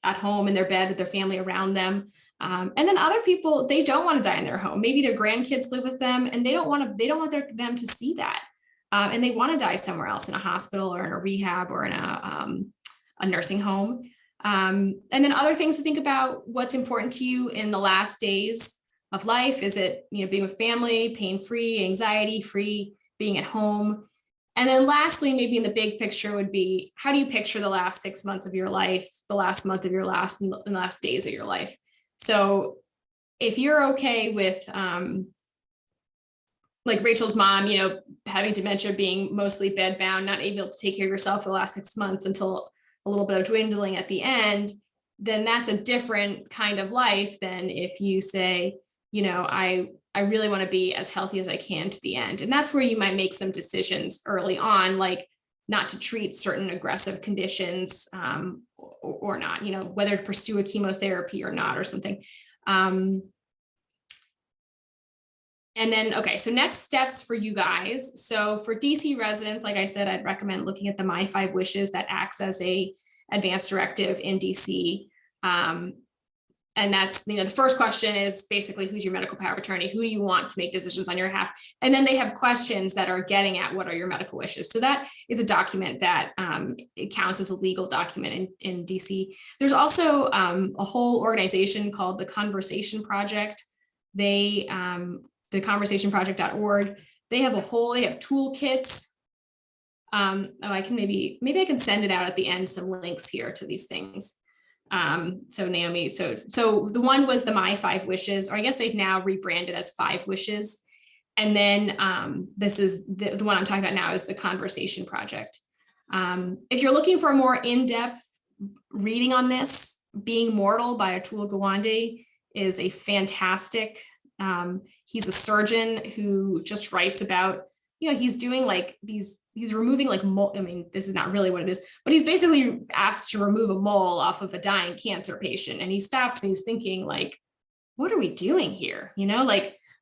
at home in their bed with their family around them. And then other people, they don't want to die in their home. Maybe their grandkids live with them and they don't want them to see that. and they want to die somewhere else, in a hospital or in a rehab or in a nursing home. And then other things to think about: what's important to you in the last days of life. Is it, being with family, pain-free, anxiety-free, being at home? And then lastly, maybe in the big picture would be, how do you picture the last 6 months of your life, the last month of your last days of your life? So if you're okay with, like Rachel's mom, having dementia, being mostly bedbound, not able to take care of yourself for the last 6 months until a little bit of dwindling at the end, then that's a different kind of life than if you say, I really want to be as healthy as I can to the end. And that's where you might make some decisions early on, like not to treat certain aggressive conditions or not, whether to pursue a chemotherapy or not or something. And then, okay, so next steps for you guys. So for DC residents, like I said, I'd recommend looking at the My 5 Wishes that acts as a advance directive in DC. And that's, the first question is basically, who's your medical power of attorney? Who do you want to make decisions on your behalf? And then they have questions that are getting at what are your medical wishes. So that is a document that it counts as a legal document in DC. There's also a whole organization called the Conversation Project. They, the conversationproject.org, they have toolkits. I can maybe I can send it out at the end, some links here to these things. So Naomi, so the one was the My 5 Wishes, or I guess they've now rebranded as 5 Wishes. And then this is the one I'm talking about now is the Conversation Project. If you're looking for a more in-depth reading on this, Being Mortal by Atul Gawande is a fantastic, he's a surgeon who just writes about, he's doing like he's removing like mole. I mean, this is not really what it is, but he's basically asked to remove a mole off of a dying cancer patient. And he stops and he's thinking like, what are we doing here?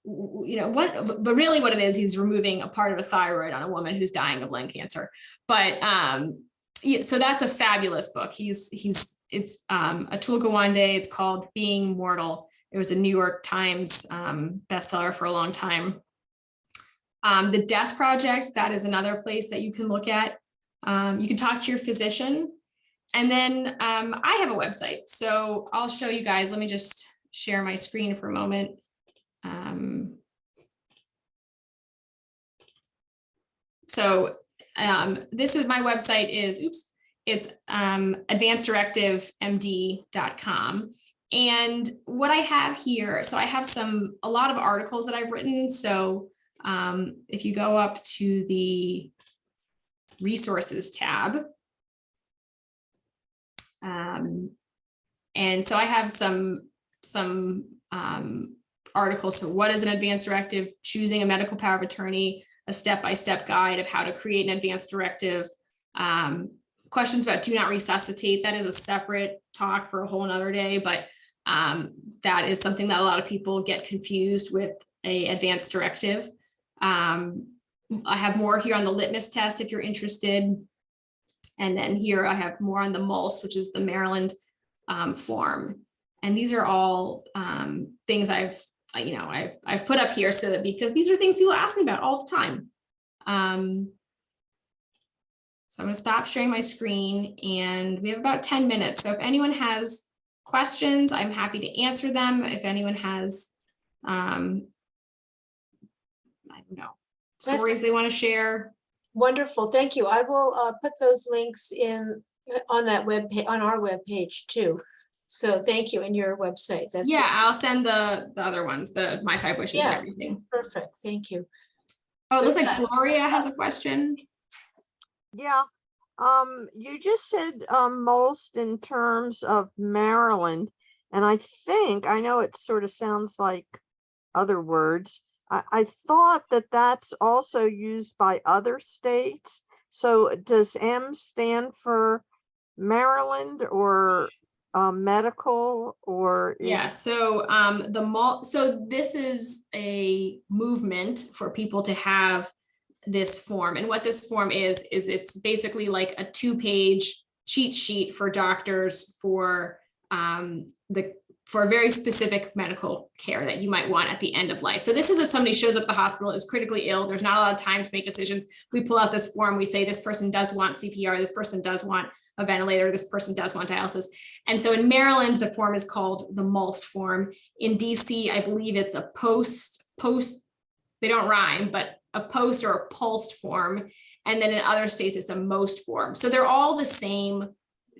What, but really what it is, he's removing a part of a thyroid on a woman who's dying of lung cancer. But so that's a fabulous book. It's Atul Gawande. It's called Being Mortal. It was a New York Times bestseller for a long time. The Death Project, that is another place that you can look at. You can talk to your physician. And then I have a website. So I'll show you guys. Let me just share my screen for a moment. This is my website it's advancedirectivemd.com. And what I have here, so I have a lot of articles that I've written. So if you go up to the resources tab, and so I have some articles. So what is an advance directive, choosing a medical power of attorney, a step-by-step guide of how to create an advance directive, questions about do not resuscitate. That is a separate talk for a whole nother day, but that is something that a lot of people get confused with a advance directive. I have more here on the litmus test if you're interested. And then here I have more on the MULS, which is the Maryland form. And these are all things I've put up here so that, because these are things people ask me about all the time. So I'm going to stop sharing my screen, and we have about 10 minutes. So if anyone has questions, I'm happy to answer them. If anyone has, I don't know, stories they want to share. Wonderful, thank you. I will put those links in on that on our webpage too. So thank you, and your website. That's I'll send the other ones, the My 5 Wishes and everything. perfect. Thank you. Oh, it looks like Gloria has a question. Yeah, you just said most in terms of Maryland, and I know it sort of sounds like other words. I thought that that's also used by other states. So does M stand for Maryland or medical, or so this is a movement for people to have this form, and what this form is it's basically like a 2-page cheat sheet for doctors for for very specific medical care that you might want at the end of life. So this is if somebody shows up at the hospital, is critically ill, there's not a lot of time to make decisions. We pull out this form, we say this person does want CPR, this person does want a ventilator, this person does want dialysis. And so in Maryland, the form is called the MULST form. In DC, I believe it's a post, they don't rhyme, but a post or a pulsed form. And then in other states, it's a MOST form. So they're all the same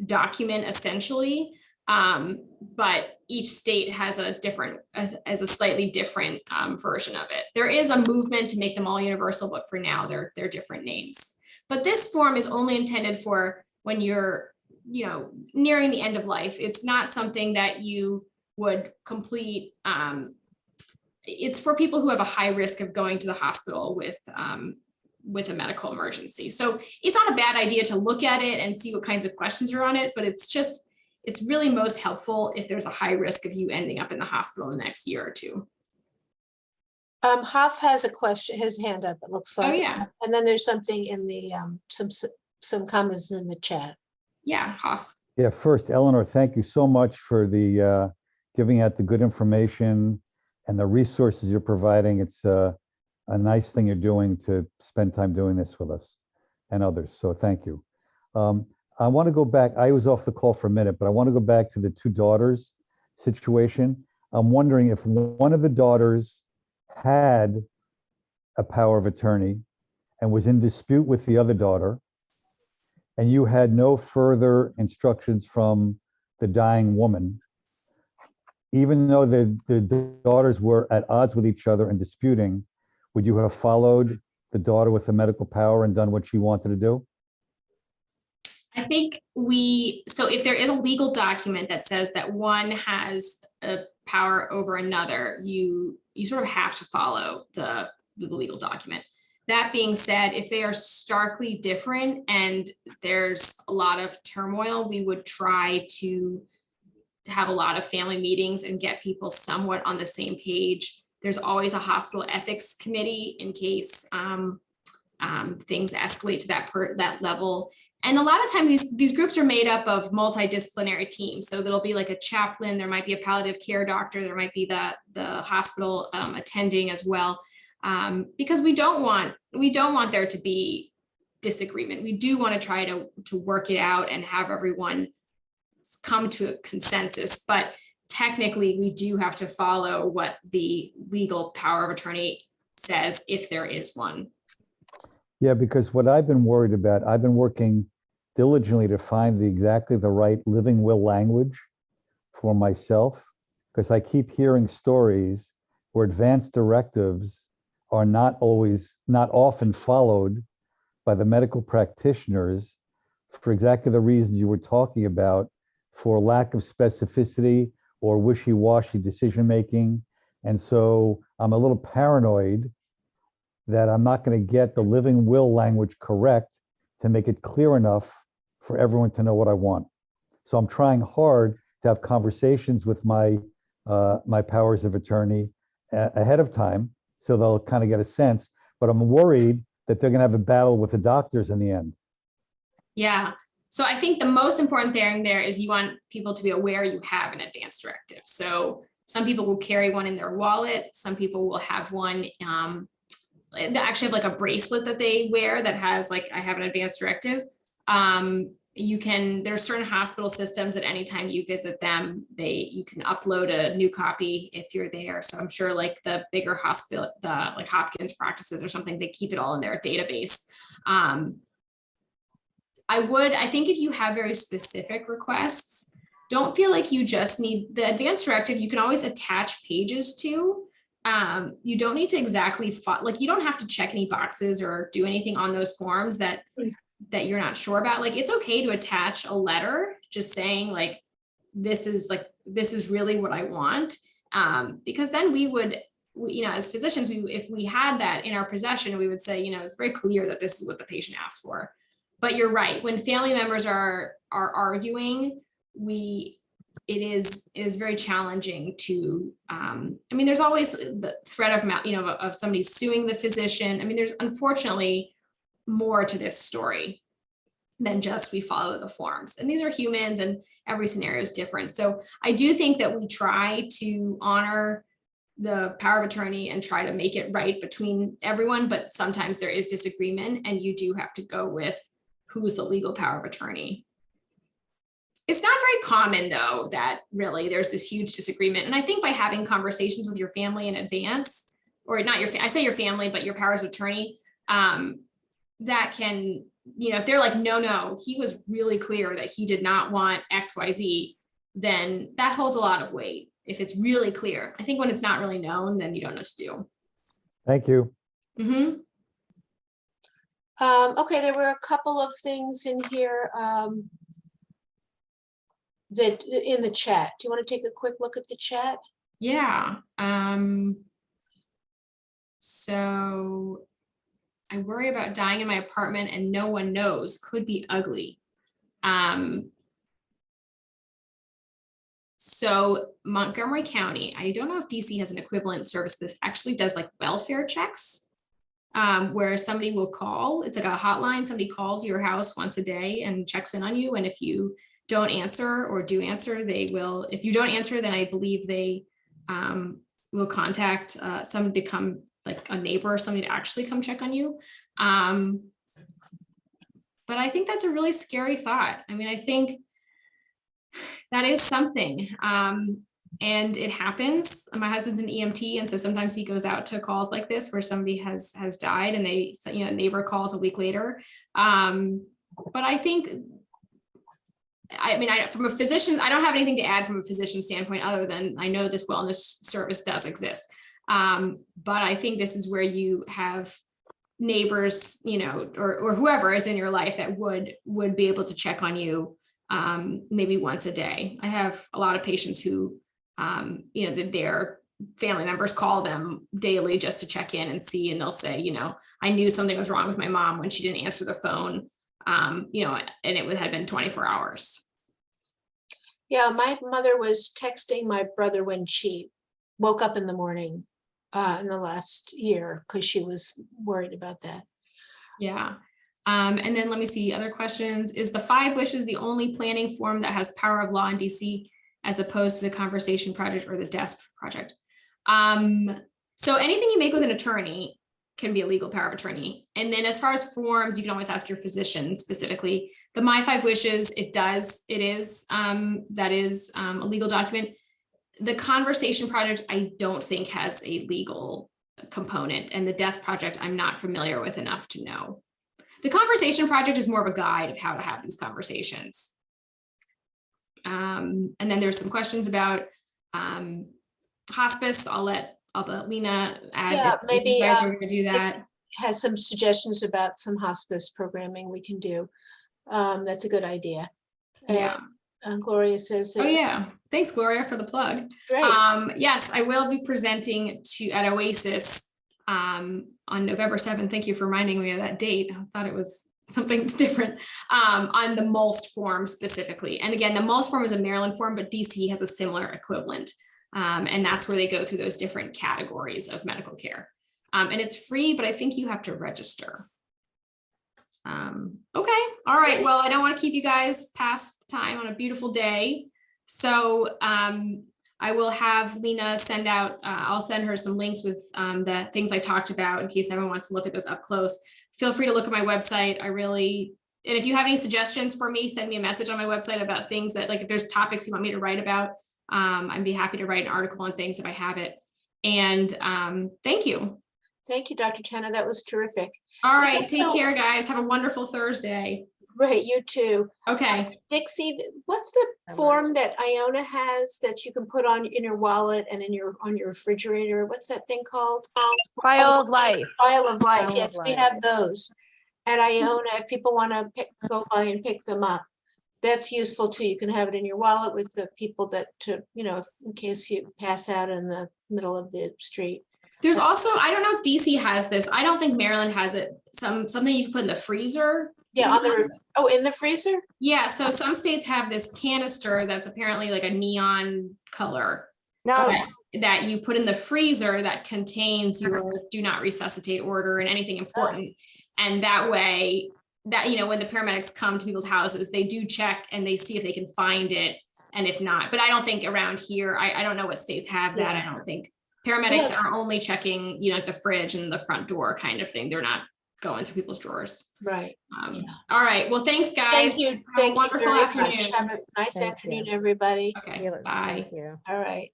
document essentially, but each state has a different, as a slightly different version of it. There is a movement to make them all universal, but for now they're different names. But this form is only intended for when you're, nearing the end of life. It's not something that you would complete. It's for people who have a high risk of going to the hospital with a medical emergency. So it's not a bad idea to look at it and see what kinds of questions are on it, but it's really most helpful if there's a high risk of you ending up in the hospital in the next year or two. Hoff has a question, his hand up, it looks like. Oh, yeah. And then there's something in the, some comments in the chat. Yeah, Hoff. Yeah, first, Eleanor, thank you so much for the giving out the good information and the resources you're providing. It's a nice thing you're doing to spend time doing this with us and others. So thank you. I want to go back. I was off the call for a minute, but I want to go back to the two daughters situation. I'm wondering if one of the daughters had a power of attorney and was in dispute with the other daughter, and you had no further instructions from the dying woman, even though the daughters were at odds with each other and disputing, would you have followed the daughter with the medical power and done what she wanted to do? I think so if there is a legal document that says that one has a power over another, you sort of have to follow the legal document. That being said, if they are starkly different and there's a lot of turmoil, we would try to have a lot of family meetings and get people somewhat on the same page. There's always a hospital ethics committee in case things escalate to that level. And a lot of times these groups are made up of multidisciplinary teams. So there'll be like a chaplain, there might be a palliative care doctor, there might be the hospital attending as well. Because we don't want there to be disagreement. We do want to try to work it out and have everyone come to a consensus, but technically we do have to follow what the legal power of attorney says if there is one. Yeah, because what I've been worried about, I've been working diligently to find exactly the right living will language for myself, because I keep hearing stories where advance directives are not often followed by the medical practitioners for exactly the reasons you were talking about, for lack of specificity or wishy-washy decision-making. And so I'm a little paranoid that I'm not going to get the living will language correct to make it clear enough for everyone to know what I want. So I'm trying hard to have conversations with my powers of attorney ahead of time, so they'll kind of get a sense, but I'm worried that they're going to have a battle with the doctors in the end. Yeah. So I think the most important thing there is you want people to be aware you have an advance directive. So some people will carry one in their wallet. Some people will have one, they actually have like a bracelet that they wear that has like, I have an advance directive. There's certain hospital systems at any time you visit them, you can upload a new copy if you're there. So I'm sure like the bigger hospital, like Hopkins practices or something, they keep it all in their database. I think if you have very specific requests, don't feel like you just need the advance directive. You can always attach pages to. You don't need to exactly you don't have to check any boxes or do anything on those forms that you're not sure about. Like, it's okay to attach a letter just saying like, this is really what I want. Because then we would, as physicians, if we had that in our possession, we would say, it's very clear that this is what the patient asked for. But you're right, when family members are arguing, it is very challenging to, there's always the threat of somebody suing the physician. There's unfortunately more to this story. than just we follow the forms. And these are humans and every scenario is different. So I do think that we try to honor the power of attorney and try to make it right between everyone, but sometimes there is disagreement and you do have to go with who's the legal power of attorney. It's not very common though, that really there's this huge disagreement. And I think by having conversations with your family in advance, or not your, I say your family, but your powers of attorney, that can, you know, if they're like, no, he was really clear that he did not want XYZ, then that holds a lot of weight. If it's really clear. I think when it's not really known, then you don't know what to do. Thank you. Mm-hmm. Okay, there were a couple of things in here that in the chat. Do you want to take a quick look at the chat? Yeah. So I worry about dying in my apartment and no one knows, could be ugly. So Montgomery County, I don't know if DC has an equivalent service. This actually does like welfare checks, where somebody will call. It's like a hotline. Somebody calls your house once a day and checks in on you. And if you don't answer or do answer, they will. If you don't answer, then I believe they will contact somebody to come, like a neighbor or somebody to actually come check on you. But I think that's a really scary thought. I mean, I think that is something, and it happens. My husband's an EMT, and so sometimes he goes out to calls like this where somebody has died, and they, you know, neighbor calls a week later. But I think, I mean, from a physician, I don't have anything to add from a physician standpoint, other than I know this wellness service does exist. But I think this is where you have neighbors, you know, or whoever is in your life that would be able to check on you. Maybe once a day. I have a lot of patients who, you know, their family members call them daily just to check in and see, and they'll say, you know, I knew something was wrong with my mom when she didn't answer the phone, you know, and it had been 24 hours. Yeah, my mother was texting my brother when she woke up in the morning in the last year because she was worried about that. Yeah. And then let me see other questions. Is the 5 wishes the only planning form that has power of law in DC as opposed to the conversation project or the desk project? So anything you make with an attorney can be a legal power of attorney. And then as far as forms, you can always ask your physician specifically. The My 5 Wishes, that is a legal document. The conversation project, I don't think has a legal component, and the death project, I'm not familiar with enough to know. The conversation project is more of a guide of how to have these conversations. And then there's some questions about hospice. I'll let Lena add. Yeah, maybe you guys are going to do that. Has some suggestions about some hospice programming we can do. That's a good idea. Yeah. And Gloria says that. Oh yeah, thanks Gloria for the plug. Great. Yes, I will be presenting at Oasis on November 7th. Thank you for reminding me of that date. I thought it was something different, on the MOLST form specifically. And again, the MOLST form is a Maryland form, but DC has a similar equivalent. And that's where they go through those different categories of medical care. And it's free, but I think you have to register. Okay, all right. Well, I don't want to keep you guys past time on a beautiful day. So I will have Lena send out, I'll send her some links with the things I talked about in case everyone wants to look at those up close. Feel free to look at my website. And if you have any suggestions for me, send me a message on my website about things that, like, if there's topics you want me to write about, I'd be happy to write an article on things if I have it. And thank you. Thank you, Dr. Tanno. That was terrific. All right, take care, guys. Have a wonderful Thursday. Great, you too. Okay. Dixie, what's the form that Iona has that you can put on in your wallet and on your refrigerator? What's that thing called? File of life. File of life. File of Yes, we life. have those. And Iona, if people want to go by and pick them up, that's useful too. You can have it in your wallet with the people that, you know, in case you pass out in the middle of the street. There's also, I don't know if DC has this. I don't think Maryland has it. Something you can put in the freezer. Yeah, in the freezer? Yeah, so some states have this canister that's apparently like a neon color No, that you put in the freezer that contains your do not resuscitate order and anything important. And that way, that, you know, when the paramedics come to people's houses, they do check and they see if they can find it. And if not, but I don't think around here, I don't know what states have that. Yeah. I don't think paramedics Yeah. are only checking, you know, the fridge and the front door kind of thing. They're not going through people's drawers. Right. Yeah. All right. Well, thanks, guys. Thank you. Have a Thank you wonderful very afternoon. much. Have a nice Thank afternoon, you. everybody. Okay. Yeah, Bye. thank you. All right.